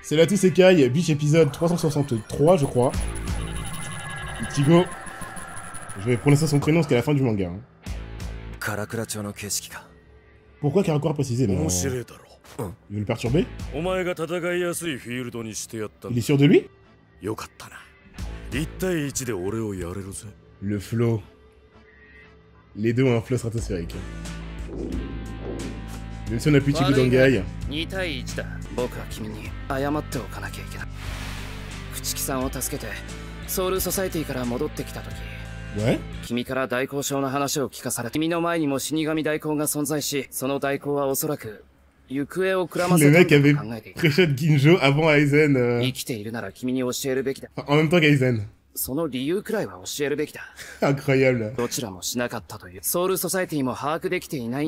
C'est la Isekai, Beach épisode 363, je crois. Ichigo. Je vais prononcer son prénom jusqu'à la fin du manga. Hein. Pourquoi Karakura précisément? Je vais le perturber? Il est sûr de lui? Le flow. Les deux ont un flow stratosphérique. Même si on a plus Ichigo Dangai. Ouais. Le mec avait pré-shot Ginjo avant Aizen. Enfin, en même temps qu'Aizen. Incroyable. Il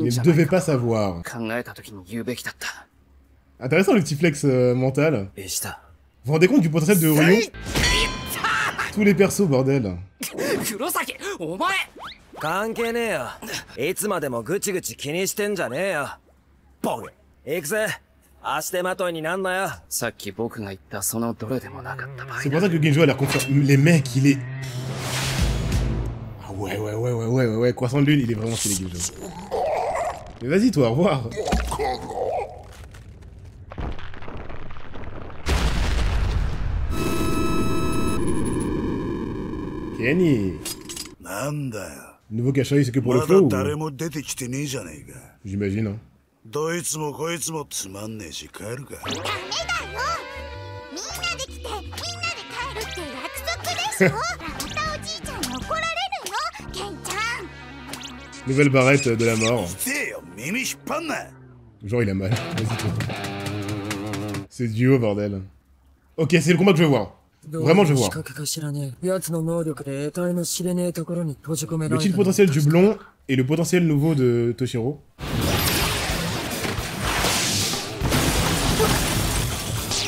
ne devait pas savoir. Intéressant le petit flex mental. Vous vous rendez compte du potentiel de Ryo? Tous les persos, bordel. C'est pour ça que Ginjo a l'air confiant. Les mecs, il est... Ah ouais, croissant de lune, il est vraiment stylé, Ginjo. Mais vas-y, toi, au revoir. Kenny. Nouveau cachet, c'est que pour le flow ou... J'imagine, hein. Nouvelle barrette de la mort. Genre il a mal. Vas-y toi. C'est duo bordel. Ok, c'est le combat que je veux voir. Vraiment je veux voir. Le potentiel du blond et le potentiel nouveau de Toshiro.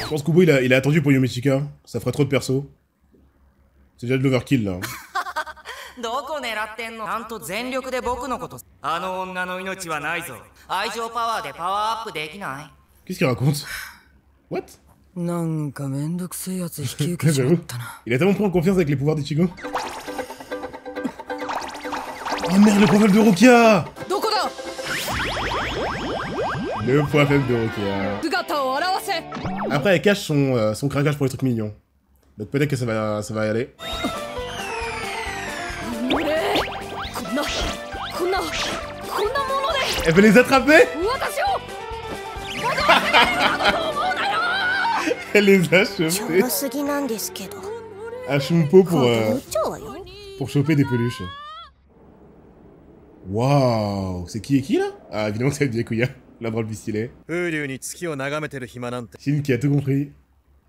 Je pense qu'Ubo il a attendu pour Yomichika. Ça ferait trop de perso. C'est déjà de l'overkill là. Qu'est-ce qu'il raconte? What? Il a tellement pris en confiance avec les pouvoirs d'Ichigo. Oh merde, le profil de Rukia! Le point faible de Rukia. Après, elle cache son craquage pour les trucs mignons. Donc peut-être que ça va y aller. Elle veut les attraper? Elle les a chopés. À Shumpo pour choper des peluches. Waouh, c'est qui et qui là? Ah évidemment c'est Byakuya, la branle pistolée. Shin qui a tout compris.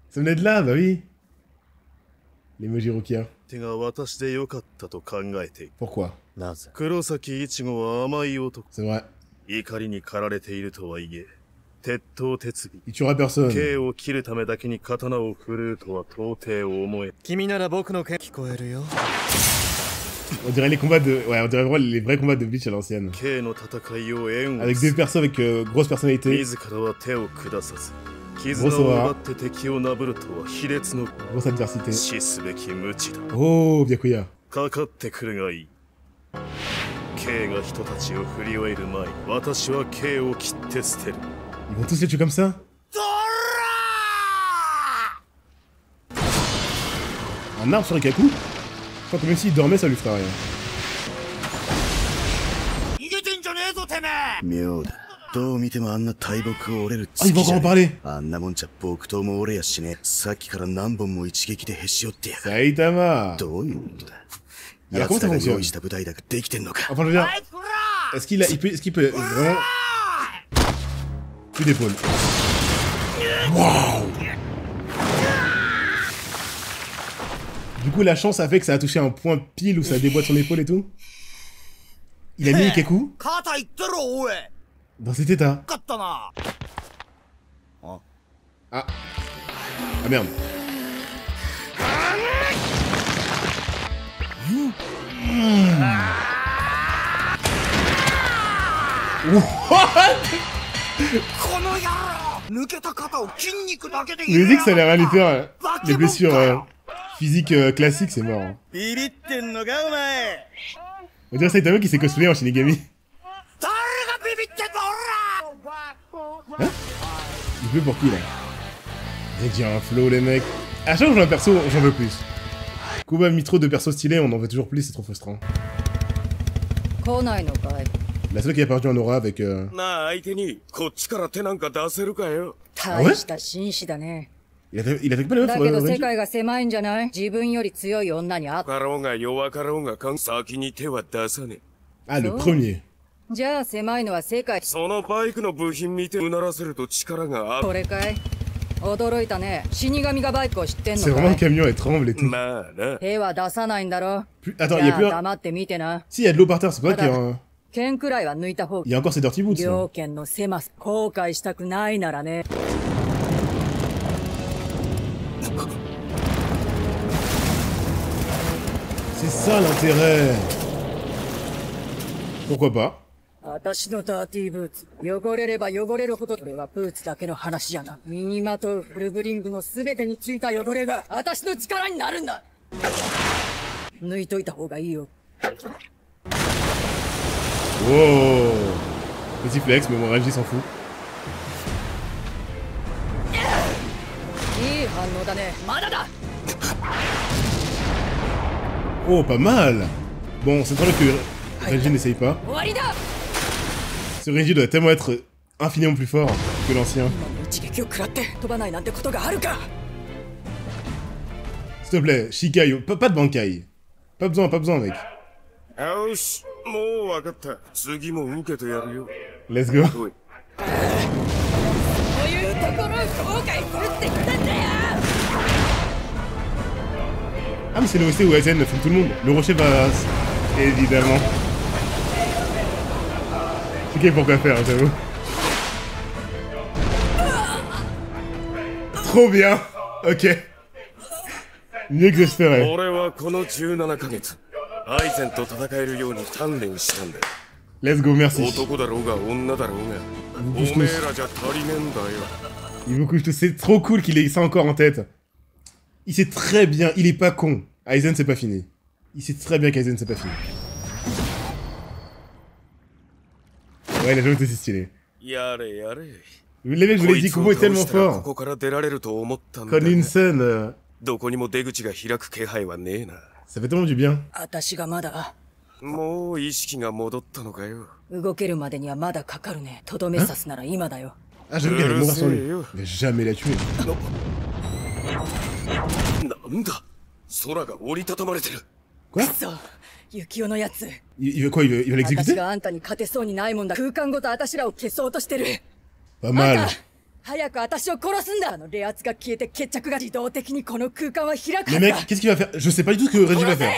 Ça venait de là, bah oui. L'emoji Rukia. Pourquoi? C'est vrai. Il tuera personne. On dirait les combats de... Ouais, on dirait vraiment les vrais combats de Bleach à l'ancienne. Avec des persos avec grosse personnalité. Grosse aura. Grosse adversité. Oh, Byakuya. Ils vont tous les tuer comme ça? Un arbre sur Ikaku? Je crois que même s'il dormait, ça lui ferait rien. Ah, il va encore en parler! Saitama! Alors comment ça fonctionne? Enfin, je veux dire... Est-ce qu'il peut vraiment... Plus d'épaule. Waouh! Du coup, la chance a fait que ça a touché un point pile où ça déboîte son épaule et tout. Il a mis Ikaku dans cet état. Ah. Ah merde. What? Vous avez dit que ça allait rien lui faire. Les blessures physiques classiques, c'est mort. Hein. On dirait Saitama qui s'est cosplayé en Shinigami. Hein? Il veut pour qui là? J'ai un flow les mecs. À chaque fois que je vois un perso, j'en veux plus. Kuba a mis trop de persos stylés, on en veut toujours plus, c'est trop frustrant. La seule qui a perdu en aura avec Ah ouais? Il attaque pas les meufs Ah, le premier. C'est vraiment le camion, elle tremble et tout. Attends, il y a plus un... Si, il y a de l'eau par terre, c'est pas qu'il y a un... Il y a encore ces dirty boots, là. C'est ça l'intérêt. Pourquoi pas? Ce Wow. Petit flex, mais mon Renji s'en fout. Oh, pas mal. Bon, c'est vrai que Renji n'essaye pas. Ce Renji doit tellement être infiniment plus fort que l'ancien. S'il te plaît, Shikai, pas de Bankai. Pas besoin, mec. Let's go. Ah mais c'est le OST où Aizen fume tout le monde. Le rocher va... Évidemment. C'est quel pourquoi faire, j'avoue. Trop bien. Ok. Mieux que j'espérais. Let's go, merci. Il vous couche tous. C'est trop cool qu'il ait ça encore en tête. Il sait très bien, il est pas con. Aizen c'est pas fini. Il sait très bien qu'Aizen c'est pas fini. Ouais, la joke était stylée. Les mecs, je vous l'ai dit, Kubo est tellement fort. Collinson, ça fait tellement du bien. Ah, j'avoue qu'elle allait mourir sans lui. Il va jamais la tuer. Quoi? Il veut quoi? Il va l'exécuter? Pas mal. Mais mec, qu'est-ce qu'il va faire? Je sais pas du tout ce que Renji va faire.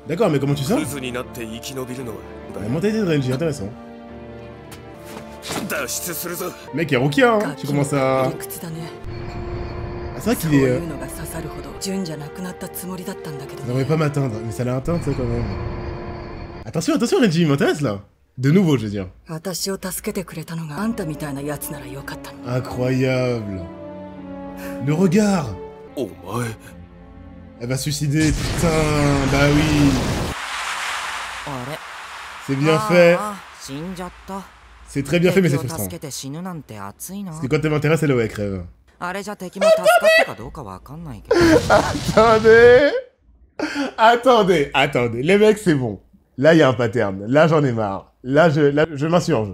D'accord, mais comment tu sens? La mentalité de Renji, intéressant. Mec, il y a Rukia, hein. Tu commences à... Ah, c'est vrai qu'il est... Ça devrait pas m'atteindre, mais ça l'a atteint, ça, quand même. Attention, Renji, il m'intéresse, là. De nouveau, je veux dire. Incroyable. Le regard. Elle va se suicider, putain. Bah oui. C'est bien fait. C'est très bien fait, mais c'est frustrant. Parce que quand elle m'intéresse, elle ouais, crève. Attendez. Les mecs, c'est bon. Là, il y a un pattern. Là, j'en ai marre. Là, je m'insurge.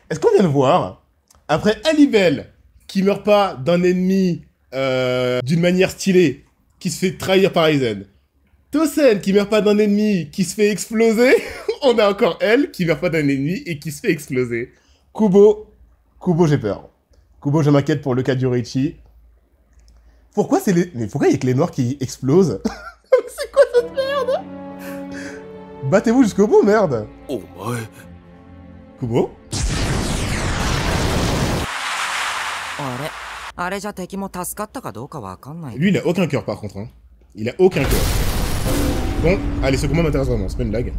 Est-ce qu'on vient de voir, après Alibel, qui meurt pas d'un ennemi d'une manière stylée, qui se fait trahir par Aizen, Tosen, qui meurt pas d'un ennemi, qui se fait exploser, on a encore elle, qui meurt pas d'un ennemi et qui se fait exploser. Kubo, j'ai peur. Kubo, je m'inquiète pour le cas d'Yoriichi. Pourquoi c'est les... Mais pourquoi il y a que les noirs qui explosent? C'est quoi cette merde? Battez-vous jusqu'au bout, merde. Kubo? Lui, il a aucun cœur, par contre. Hein. Il a aucun cœur. Bon, allez, ce combat m'intéresse vraiment, c'est pas une blague.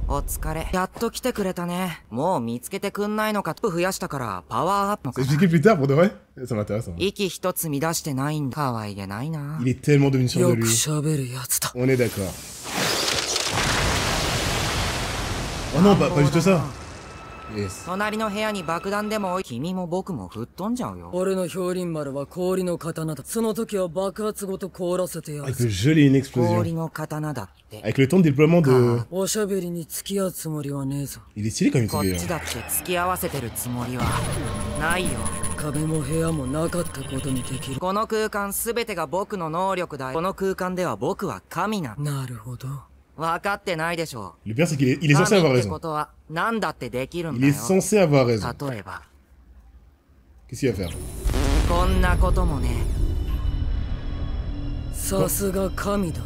お疲れ。やっと来てくれたね。もう見つけてくんないのか。増やしたからパワーアップのか。C'est expliqué plus tard pour de vrai? Ça m'intéresse. 息一つ乱してないんだ。可愛げないな。 Il est tellement devenu sûr de よく lui. 喋るやつだ。 On est d'accord. Oh non, pas juste ça. Yes. 隣の部屋に爆弾でも置い、君も僕も吹っ飛んじゃうよ。俺の氷輪丸は氷の刀だ。その時は爆発ごと凍らせてや Ah, る il。peut geler une explosion. 氷の刀だって。 Avec le temps de déploiement de... おしゃべりに付き合うつもりはねえぞ。 Il est stylé quand même, こっ ce ち gars. だって付き合わせてるつもりはないよ。壁も部屋もなかったことにできる。この空間すべてが僕の能力だよ。この空間では僕は神な。なるほど。分かってないでしょ。 Le pire, c'est qu'il est, il est censé 神 avoir ってこ raison. とは何だってできるん Il だ est よ。 censé avoir raison. 例えば Qu'est-ce qu'il va faire? こんなこともね。さすが神だ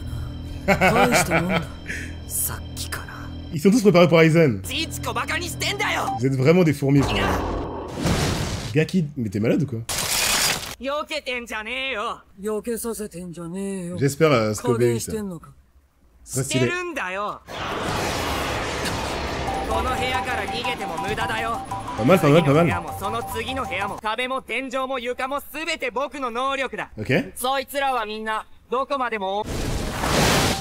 な。大したもんだ。さっきから。 Ils sont tous préparés pour Aizen. ちいちこバカにしてんだよ。 Vous êtes vraiment des fourmis, frère. Gaki, mais t'es malade ou quoi? 避けてんじゃねえよ。避けさせてんじゃねえよ。 J'espère 加 Scobé, 減して ça. んのか。 C'est して stylé. るんだよ。この部屋から逃げても無駄だよ。 Pas mal, pas mal, pas 部屋 mal. もその次の部屋も壁も天井も床も全て僕の能力だ。 Ok. そいつらはみんなどこまでも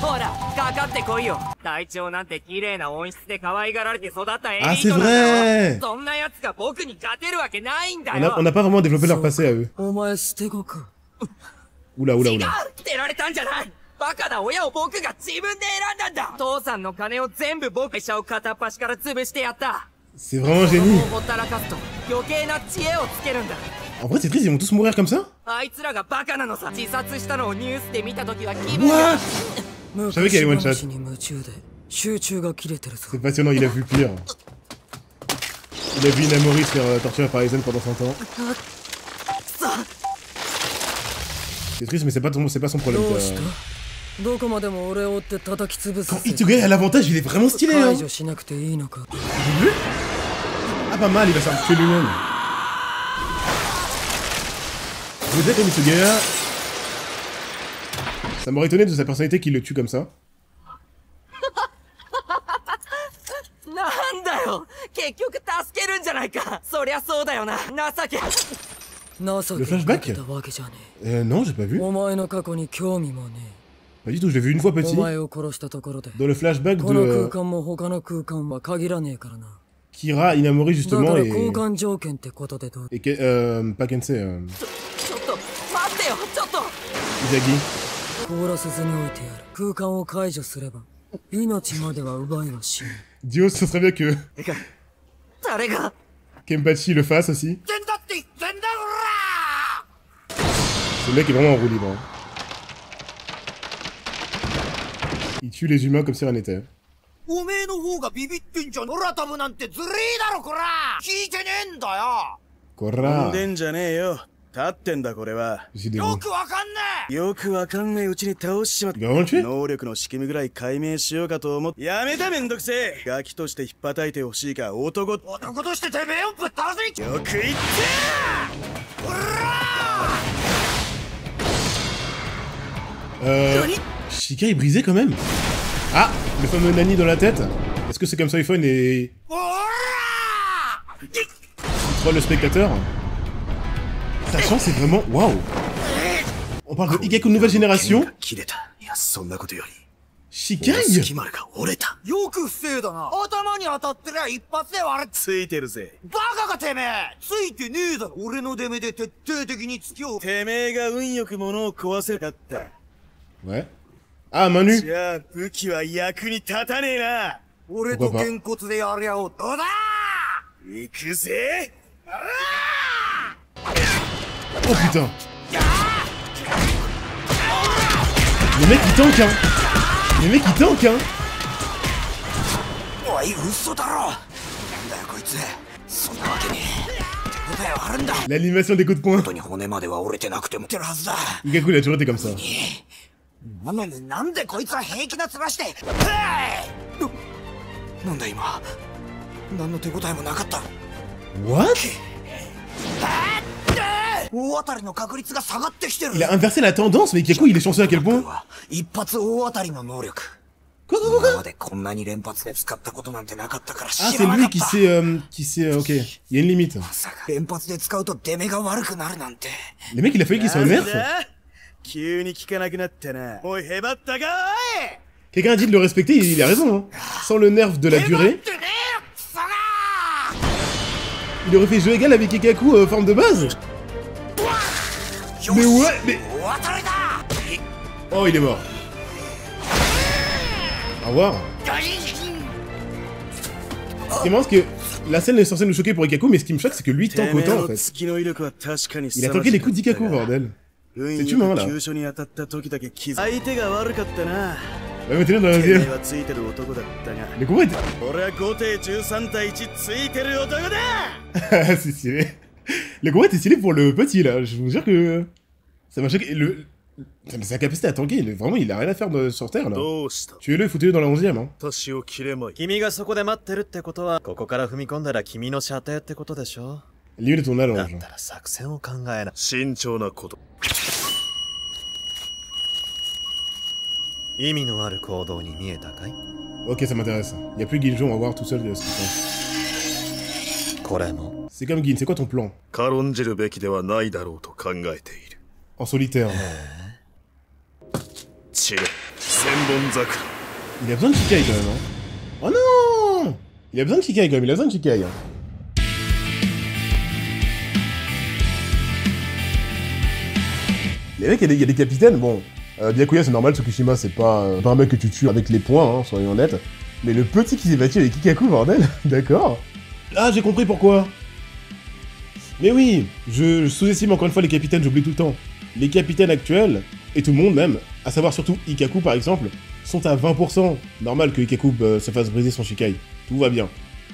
ほらかかってこいよ。隊長なんて綺麗な温室で可愛がられて育ったエリートなんだ c'est vrai よ。そんな奴が僕に勝てるわけないんだ On よ。 n'a pas vraiment développé leur passé à eux. お前捨て子か。 Oula, oula, 違う oula. 捨てられたんじゃない。バカな親を僕が自分で選んだんだ。父さんの金を全部僕会社を片っ端から潰してやった。 C'est vraiment un 子供 génie. をほったらかすと余計な知恵をつけるんだ。 En vrai, c'est triste, ils vont tous mourir comme ça? あいつらがバカなのさ。自殺したのをニュースで見たときは気分が What? savais qu'il y avait one shot. 昔に夢中で集中が切れてるぞ。 C'est passionnant, il a vu pire. Il a vu Inamori se faire torturer par Aizen pendant 100 ans. C'est triste, mais c'est pas son problème. どうしたどこまでも俺を追って叩き潰す Quand Itoge a l'avantage, il est vraiment stylé, hein. 解除しなくていいのか。 Ah, pas mal, il va s'en tuer lui-même. Je veux dire, comme Itoge, ça m'aurait étonné de sa personnalité qu'il le tue comme ça. なんだよ。結局助けるんじゃないか。そりゃそうだよな。情け。情けかけたわけじゃね Non, j'ai pas え。 vu. お前の過去に興味もね Pas du tout, je l'ai vu une fois え。 petit. お前を殺したところで Dans le flashback この空 de 間も他の空間は限らねえからな。 Kira, Inamori だか justement ら et... 交換条件ってことでどう et pas Kensei, ちょっと待ってよ。ちょっと。 Izagi. 凍らせずに置いてやる。空間を解除すれば命までは奪いはしない。 Dio, ce serait bien que てか誰が Kenpachi le fasse aussi. 全だって言ってんだ Ce mec est vraiment en roue libre. Il tue les humains comme si rien n'était. おめえの方がビビってんじゃん。空飛ぶなんてずるいだろこら。聞いてねえんだよ。 Korra. んじゃねえよ。立ってんだこれは。 J'ai des よ mots. くわかんねえ。よくわかんねえうちに倒しちまっ Il va vraiment le tuer? 能力の仕組みぐらい解明しようかと思って。やめためんどくせえ。ガキとして引っ叩いてほしいか男。よ男としててめえをぶっ倒せ。く言って Shika est brisé quand même. Ah, le fameux Nani dans la tête. Est-ce que c'est comme ça iPhone et... おら il troll le spectateur? Sachant, c'est vraiment... Waouh. On parle de Igaku nouvelle génération. 切れた。いやそんなことより。 Shikai 隙間が折れた。よく不正だな。頭に当たってりゃ一発で割れ。ついてるぜ。バカかてめえ。ついてねえだろ。俺の出目で徹底的に突きを。てめえが運よく物を壊せなかった。 Ouais. Ah, main nue. じゃあ武器は役に立たねえな。俺とげんこつでやりゃおう。どうだ。行くぜ。 Oh putain. Le mec il tank hein. Le mec il tank hein. おい嘘だろ。なんだよこいつ。そんなわけに手応えはあるんだ。 L'animation des coups de poing. 本当に骨までは折れてなくてもってるはずだ。 Igaku il a toujours été comme ça. なのになんでこいつは平気な面してなんだ今何の手応えもなかった。 What? 大当たりの確率が下がってきてる。 Il a inversé la tendance, mais Igaku il est chanceux à quel point? 一発大当たりの能力。Quoi? 今までこんなに連発で使ったことなんてなかったから Ah, 知 c'est らなか lui った qui s'est... Ok, il y a une limite. まさか連発で使うと出目が悪くなるなんて Les mecs, il a fallu qu'ils soient nerfs. 急に聞かなくなってな。おい、へばったかおい Quelqu'un a dit de le respecter, il a raison. Hein. Sans le nerf de la 出 durée, ってねえクソが il aurait fait jeu égal avec Kikaku forme de base. よ Mais し ouais, mais... お別れだ Oh, il est mort. Au revoir. Ce qui est marrant, c'est que la scène est censée nous choquer pour Ikaku, mais ce qui me choque, c'est que lui tank てめえ autant, en の fait. 月の威力は確かに Il a tanké les coups d'Ikaku, bordel. 運 C'est よ humain, く là. 急所に当たった時だけ気づ相手が悪かったな。 Ouais, mettez-le dans la てめえ deuxième. はついてる男だったが。 Les combats étaient... 俺は5対13対1ついてる男だ C'est stylé. Les combats étaient stylés pour le petit, là. Je vous jure que... Ça m'a choqué. Sa capacité à tanker, vraiment, il a rien à faire sur Terre, là. どうした Tuez-le et foutez-le dans la 11ème, hein. 私を切れまい。君がそこで待ってるってことは、ここから踏み込んだら君の射程ってことでしょ。 Limite ton だ allonge. ったら作戦を考えな。慎重なこと。意味のある行動に見えたかい？ Ok, ça m'intéresse. Y a plus Ginjo, on va voir tout seul ce qu'il pense. これも。 C'est comme Gin, c'est quoi ton plan? 軽んじるべきではないだろうと考えている。 En solitaire. 散れ、千本桜。 Il a besoin de Chikai quand même, hein. Oh non! Il a besoin de Chikai quand même, il a besoin de Chikai. Hein. Les mecs, il y a des capitaines, bon. Byakuya c'est normal, Tsukishima c'est pas un mec que tu tues avec les poings, hein, soyons honnêtes. Mais le petit qui s'est battu avec Kikaku, bordel, d'accord. Ah, j'ai compris pourquoi. Mais oui, je sous-estime encore une fois les capitaines, j'oublie tout le temps. Les capitaines actuels, et tout le monde même, à savoir surtout Ikaku par exemple, sont à 20%. Normal que Ikaku se fasse briser son Shikai. Tout va bien.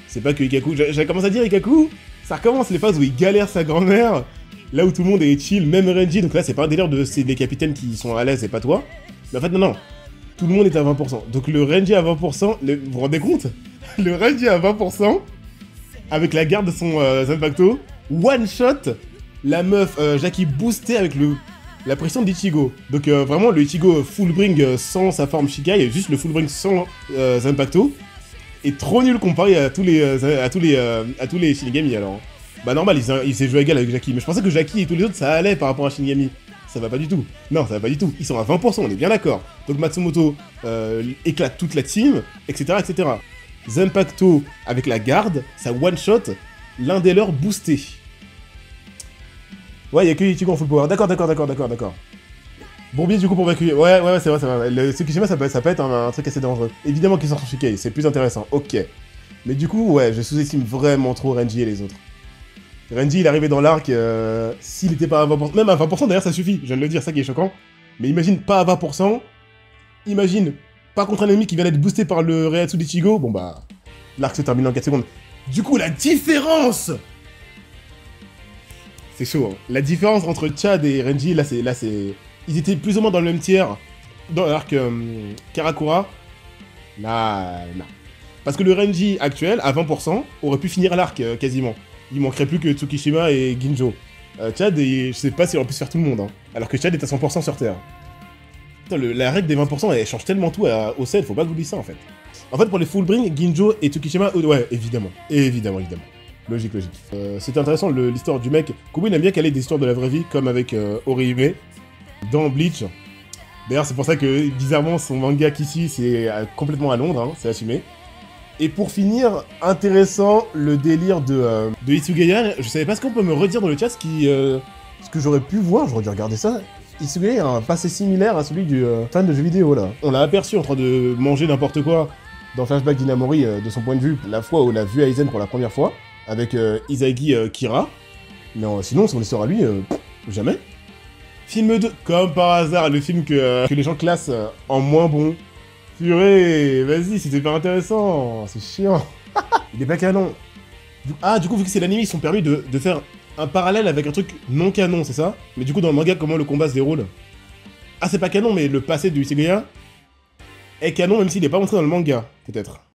C'est pas que Ikaku... J'avais commencé à dire Ikaku, ça recommence les phases où il galère sa grand-mère, là où tout le monde est chill, même Renji, donc là c'est pas un délire de... C'est des capitaines qui sont à l'aise et pas toi. Mais en fait non. Tout le monde est à 20%. Donc le Renji à 20%, vous vous rendez compte? Le Renji à 20%, avec la garde de son Zanpakuto, one shot la meuf Jackie boostée avec la pression d'Ichigo. Donc vraiment le Ichigo full bring sans sa forme Shikai, juste le full bring sans Zanpakuto, est trop nul comparé à tous les Shinigami alors. Bah normal, il s'est joué égal avec Jackie, mais je pensais que Jackie et tous les autres ça allait par rapport à Shinigami. Ça va pas du tout. Non, ça va pas du tout. Ils sont à 20%, on est bien d'accord. Donc Matsumoto éclate toute la team, etc. etc. Zanpakuto avec la garde, ça one shot l'un des leurs boosté. Ouais, il y a que Ichigo en full power. D'accord. Bourbier du coup pour Byakuya. Ouais, c'est vrai. Le Tsukishima, ça peut être un truc assez dangereux. Évidemment qu'il sort son Shikai, c'est plus intéressant. Ok. Mais du coup, ouais, je sous-estime vraiment trop Renji et les autres. Renji, il est arrivé dans l'arc, s'il était pas à 20%, même à 20% d'ailleurs ça suffit, je viens de le dire, ça qui est choquant. Mais imagine pas à 20%, imagine pas contre un ennemi qui vient d'être boosté par le Reiatsu d'Ichigo, bon bah, l'arc se termine en 4 secondes. Du coup, la différence, c'est chaud, hein. La différence entre Chad et Renji, là c'est... Ils étaient plus ou moins dans le même tiers, dans l'arc Karakura, là, non. Parce que le Renji actuel, à 20%, aurait pu finir l'arc quasiment. Il manquerait plus que Tsukishima et Ginjo. Chad, je sais pas s'il aurait pu se faire tout le monde, hein. Alors que Chad est à 100% sur Terre. Putain, la règle des 20%, elle change tellement tout au sel, faut pas que vous dites ça en fait. En fait, pour les full bring, Ginjo et Tsukishima, ouais, évidemment. Logique. C'est intéressant l'histoire du mec. Kubo, il aime bien caler des histoires de la vraie vie, comme avec Orihime, dans Bleach. D'ailleurs, c'est pour ça que, bizarrement, son manga Kishi, c'est complètement à Londres, hein, c'est assumé. Et pour finir, intéressant, le délire de Hitsugaya. Je savais pas ce qu'on peut me redire dans le chat, ce que j'aurais pu voir, j'aurais dû regarder ça. Hitsugaya a un passé similaire à celui du fan de jeux vidéo, là. On l'a aperçu en train de manger n'importe quoi dans Flashback d'Inamori, de son point de vue, la fois où on a vu Aizen pour la première fois, avec Izagi Kira. Mais sinon, son histoire à lui, jamais. Film 2, comme par hasard, le film que les gens classent en moins bon. Purée, vas-y, c'était pas intéressant, c'est chiant. Il est pas canon. Du coup, vu que c'est l'anime, ils sont permis de faire un parallèle avec un truc non canon, c'est ça? Mais du coup, dans le manga, comment le combat se déroule? Ah, c'est pas canon, mais le passé de Hitsugaya est canon, même s'il est pas montré dans le manga, peut-être.